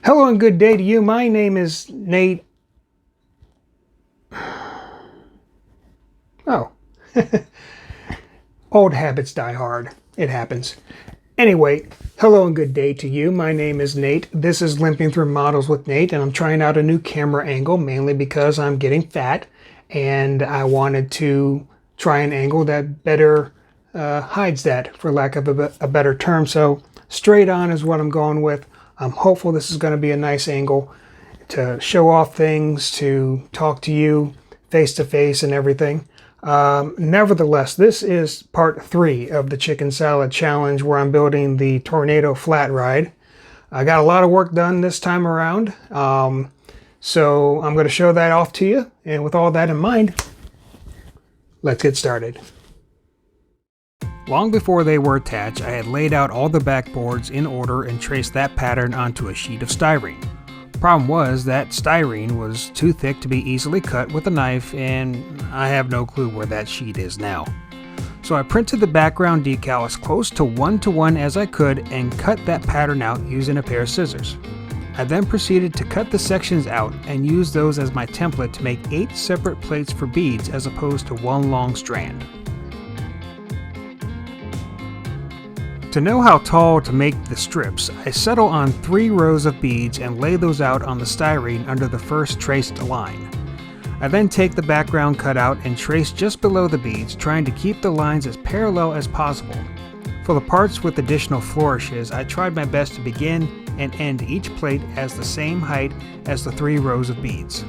Hello and good day to you. My name is Nate. Oh, old habits die hard. It happens. Anyway, hello and good day to you. My name is Nate. This is Limping Through Models with Nate, and I'm trying out a new camera angle mainly because I'm getting fat and I wanted to try an angle that better hides that, for lack of a better term. So straight on is what I'm going with. I'm hopeful this is going to be a nice angle to show off things, to talk to you face to face and everything. Nevertheless, this is part 3 of the chicken salad challenge where I'm building the Tornado flat ride. I got a lot of work done this time around, so I'm going to show that off to you. And with all that in mind, let's get started. Long before they were attached, I had laid out all the backboards in order and traced that pattern onto a sheet of styrene. Problem was that styrene was too thick to be easily cut with a knife, and I have no clue where that sheet is now. So I printed the background decal as close to 1:1 as I could and cut that pattern out using a pair of scissors. I then proceeded to cut the sections out and use those as my template to make 8 separate plates for beads as opposed to one long strand. To know how tall to make the strips, I settle on 3 rows of beads and lay those out on the styrene under the first traced line. I then take the background cutout and trace just below the beads, trying to keep the lines as parallel as possible. For the parts with additional flourishes, I tried my best to begin and end each plate as the same height as the 3 rows of beads.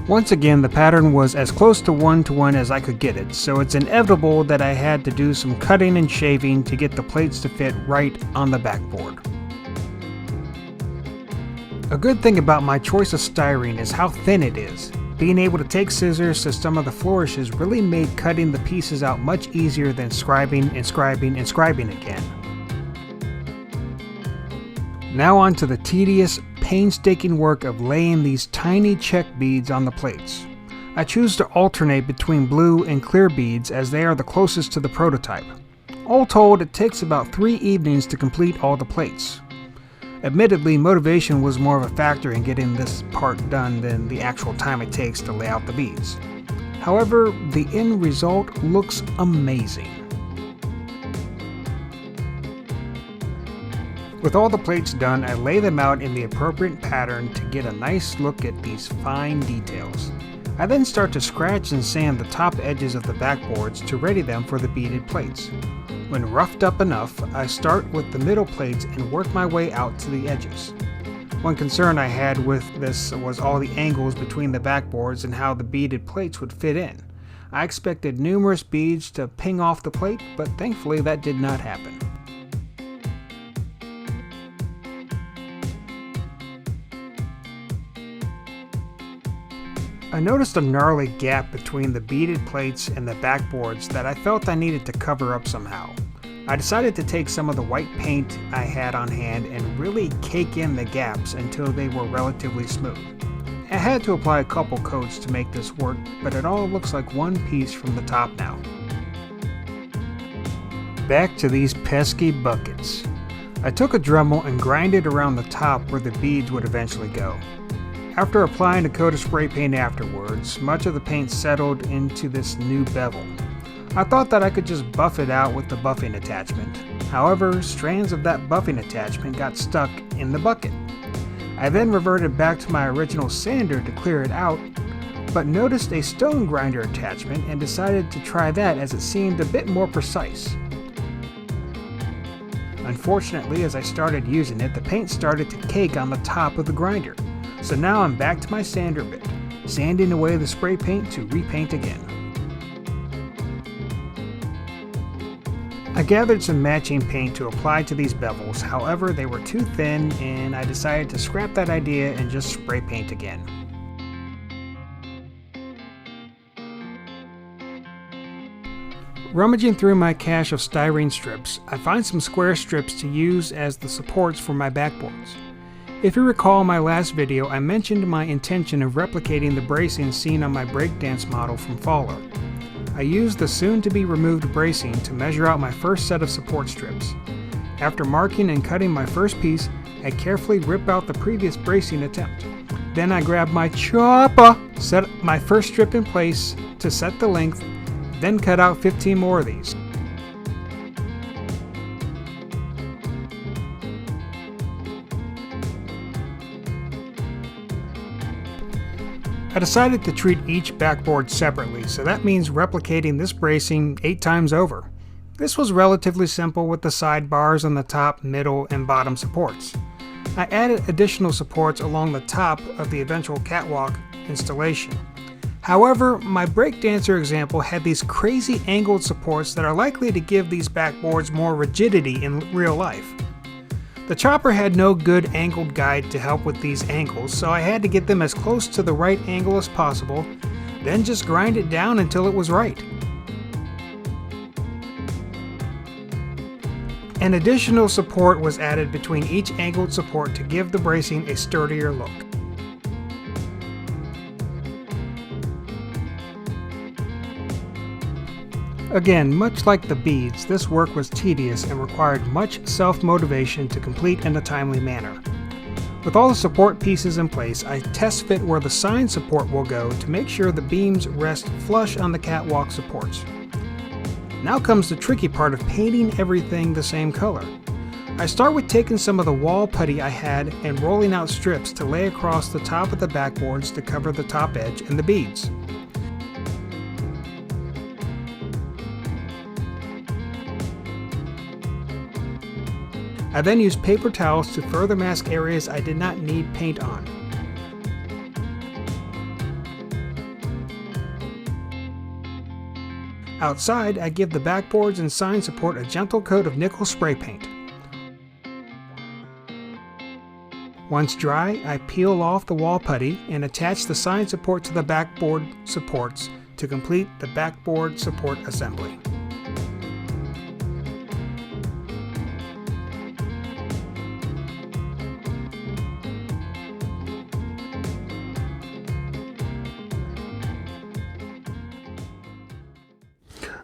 Once again, the pattern was as close to 1:1 as I could get it, so it's inevitable that I had to do some cutting and shaving to get the plates to fit right on the backboard. A good thing about my choice of styrene is how thin it is. Being able to take scissors to some of the flourishes really made cutting the pieces out much easier than scribing and scribing and scribing again. Now on to the tedious, painstaking work of laying these tiny check beads on the plates. I choose to alternate between blue and clear beads as they are the closest to the prototype. All told, it takes about 3 evenings to complete all the plates. Admittedly, motivation was more of a factor in getting this part done than the actual time it takes to lay out the beads. However, the end result looks amazing. With all the plates done, I lay them out in the appropriate pattern to get a nice look at these fine details. I then start to scratch and sand the top edges of the backboards to ready them for the beaded plates. When roughed up enough, I start with the middle plates and work my way out to the edges. One concern I had with this was all the angles between the backboards and how the beaded plates would fit in. I expected numerous beads to ping off the plate, but thankfully that did not happen. I noticed a gnarly gap between the beaded plates and the backboards that I felt I needed to cover up somehow. I decided to take some of the white paint I had on hand and really cake in the gaps until they were relatively smooth. I had to apply a couple coats to make this work, but it all looks like one piece from the top now. Back to these pesky buckets. I took a Dremel and grinded around the top where the beads would eventually go. After applying a coat of spray paint afterwards, much of the paint settled into this new bevel. I thought that I could just buff it out with the buffing attachment. However, strands of that buffing attachment got stuck in the bucket. I then reverted back to my original sander to clear it out, but noticed a stone grinder attachment and decided to try that as it seemed a bit more precise. Unfortunately, as I started using it, the paint started to cake on the top of the grinder. So now I'm back to my sander bit, sanding away the spray paint to repaint again. I gathered some matching paint to apply to these bevels, however they were too thin and I decided to scrap that idea and just spray paint again. Rummaging through my cache of styrene strips, I find some square strips to use as the supports for my backboards. If you recall my last video, I mentioned my intention of replicating the bracing seen on my breakdance model from Faller. I used the soon-to-be-removed bracing to measure out my first set of support strips. After marking and cutting my first piece, I carefully rip out the previous bracing attempt. Then I grab my chopper, set my first strip in place to set the length, then cut out 15 more of these. I decided to treat each backboard separately, so that means replicating this bracing 8 times over. This was relatively simple with the sidebars on the top, middle, and bottom supports. I added additional supports along the top of the eventual catwalk installation. However, my breakdancer example had these crazy angled supports that are likely to give these backboards more rigidity in real life. The chopper had no good angled guide to help with these angles, so I had to get them as close to the right angle as possible, then just grind it down until it was right. An additional support was added between each angled support to give the bracing a sturdier look. Again, much like the beads, this work was tedious and required much self-motivation to complete in a timely manner. With all the support pieces in place, I test fit where the sign support will go to make sure the beams rest flush on the catwalk supports. Now comes the tricky part of painting everything the same color. I start with taking some of the wall putty I had and rolling out strips to lay across the top of the backboards to cover the top edge and the beads. I then used paper towels to further mask areas I did not need paint on. Outside, I give the backboards and sign support a gentle coat of nickel spray paint. Once dry, I peel off the wall putty and attach the sign support to the backboard supports to complete the backboard support assembly.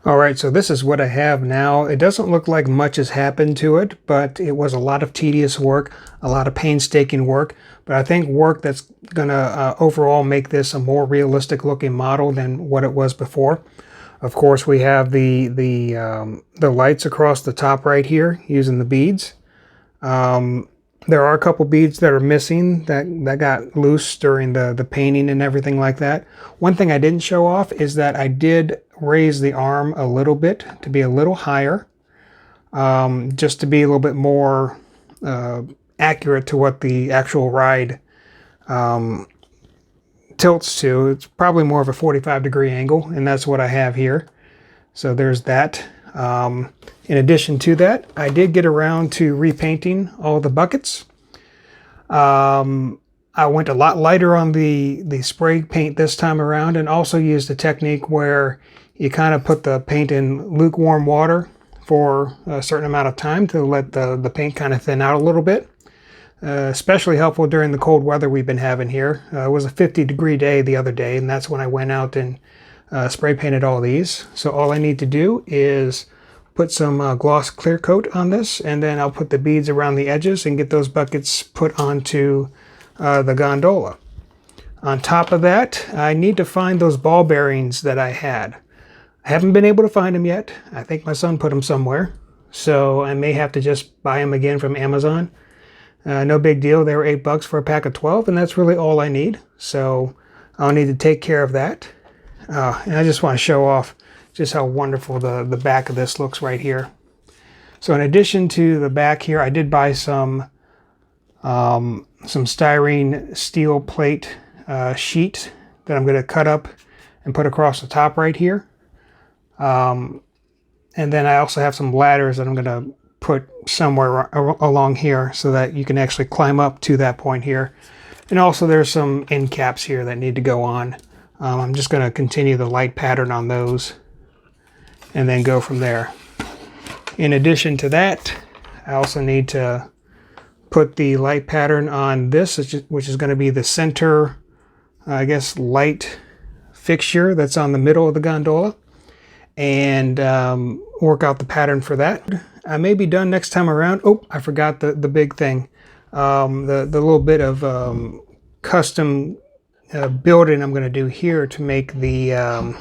Alright, so this is what I have now. It doesn't look like much has happened to it, but it was a lot of tedious work, a lot of painstaking work, but I think work that's going to overall make this a more realistic looking model than what it was before. Of course, we have the lights across the top right here using the beads. There are a couple beads that are missing that got loose during the painting and everything like that. One thing I didn't show off is that I did raise the arm a little bit to be a little higher, just to be a little bit more accurate to what the actual ride tilts to. It's probably more of a 45-degree angle, and that's what I have here. So there's that. In addition to that, I did get around to repainting all the buckets. I went a lot lighter on the spray paint this time around, and also used a technique where you kind of put the paint in lukewarm water for a certain amount of time to let the paint kind of thin out a little bit. Especially helpful during the cold weather we've been having here. It was a 50-degree day the other day, and that's when I went out and spray painted all these. So all I need to do is put some gloss clear coat on this, and then I'll put the beads around the edges and get those buckets put onto the gondola. On top of that, I need to find those ball bearings that I had. I haven't been able to find them yet. I think my son put them somewhere, so I may have to just buy them again from Amazon. No big deal. They were $8 for a pack of 12, and that's really all I need. So I'll need to take care of that. And I just want to show off just how wonderful the back of this looks right here. So in addition to the back here, I did buy some styrene steel plate sheet that I'm going to cut up and put across the top right here. And then I also have some ladders that I'm going to put somewhere along here so that you can actually climb up to that point here. And also there's some end caps here that need to go on. I'm just going to continue the light pattern on those and then go from there. In addition to that, I also need to put the light pattern on this, which is going to be the center, I guess, light fixture that's on the middle of the gondola, and work out the pattern for that. I may be done next time around. Oh, I forgot the big thing. The little bit of custom building I'm going to do here to make the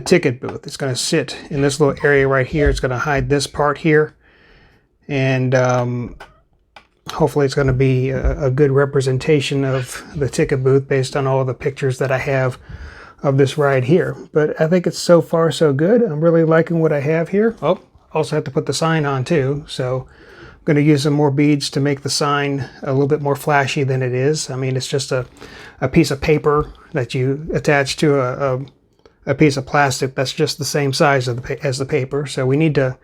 ticket booth. It's going to sit in this little area right here. It's going to hide this part here. And hopefully it's going to be a good representation of the ticket booth based on all the pictures that I have of this ride here. But I think it's so far so good. I'm really liking what I have here. Oh, also have to put the sign on too. So I'm going to use some more beads to make the sign a little bit more flashy than it is. I mean, it's just a piece of paper that you attach to a piece of plastic that's just the same size as the paper. So we need to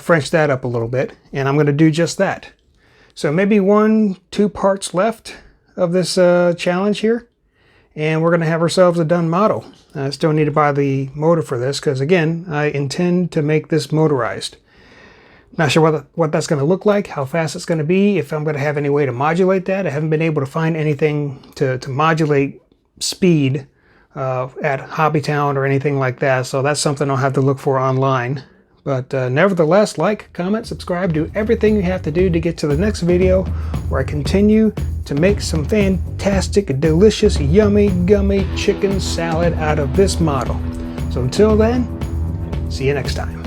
French that up a little bit, and I'm going to do just that. So maybe 1-2 parts left of this challenge here, and we're going to have ourselves a done model. I still need to buy the motor for this because, again, I intend to make this motorized. Not sure what that's going to look like, how fast it's going to be, if I'm going to have any way to modulate that. I haven't been able to find anything to modulate speed at Hobbytown or anything like that, so that's something I'll have to look for online. But nevertheless, like, comment, subscribe, do everything you have to do to get to the next video where I continue to make some fantastic, delicious, yummy, gummy chicken salad out of this model. So until then, see you next time.